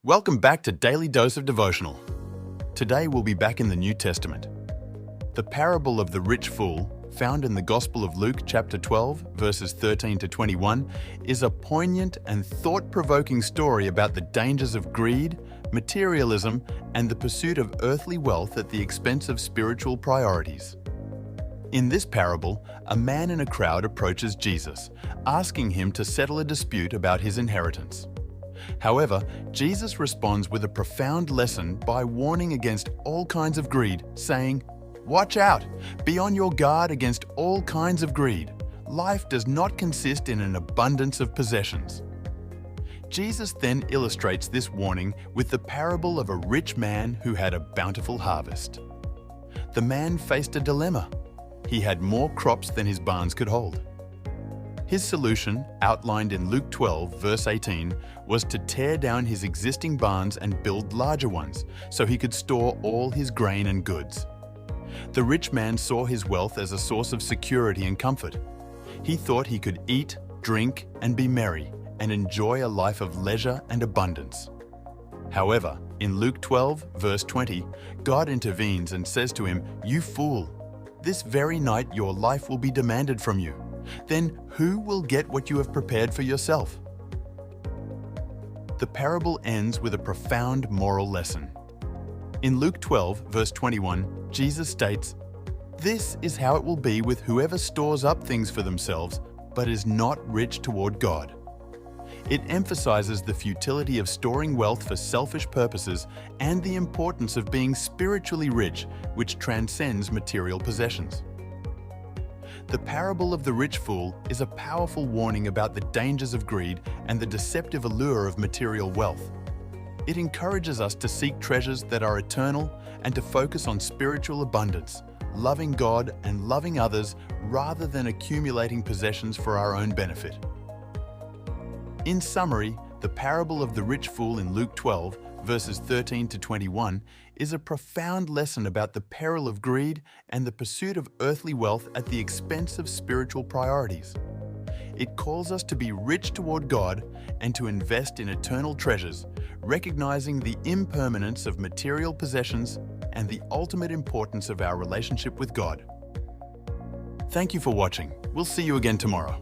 Welcome back to Daily Dose of Devotional. Today we'll be back in the New Testament. The parable of the rich fool, found in the Gospel of Luke chapter 12, verses 13 to 21, is a poignant and thought-provoking story about the dangers of greed, materialism, and the pursuit of earthly wealth at the expense of spiritual priorities. In this parable, a man in a crowd approaches Jesus, asking him to settle a dispute about his inheritance. However, Jesus responds with a profound lesson by warning against all kinds of greed, saying, "Watch out! Be on your guard against all kinds of greed. Life does not consist in an abundance of possessions." Jesus then illustrates this warning with the parable of a rich man who had a bountiful harvest. The man faced a dilemma. He had more crops than his barns could hold. His solution, outlined in Luke 12, verse 18, was to tear down his existing barns and build larger ones, so he could store all his grain and goods. The rich man saw his wealth as a source of security and comfort. He thought he could eat, drink, and be merry, and enjoy a life of leisure and abundance. However, in Luke 12, verse 20, God intervenes and says to him, "You fool! This very night your life will be demanded from you. Then who will get what you have prepared for yourself?" The parable ends with a profound moral lesson. In Luke 12, verse 21, Jesus states, "This is how it will be with whoever stores up things for themselves, but is not rich toward God." It emphasizes the futility of storing wealth for selfish purposes and the importance of being spiritually rich, which transcends material possessions. The parable of the rich fool is a powerful warning about the dangers of greed and the deceptive allure of material wealth. It encourages us to seek treasures that are eternal and to focus on spiritual abundance, loving God and loving others rather than accumulating possessions for our own benefit. In summary, the parable of the rich fool in Luke 12, verses 13 to 21, is a profound lesson about the peril of greed and the pursuit of earthly wealth at the expense of spiritual priorities. It calls us to be rich toward God and to invest in eternal treasures, recognizing the impermanence of material possessions and the ultimate importance of our relationship with God. Thank you for watching. We'll see you again tomorrow.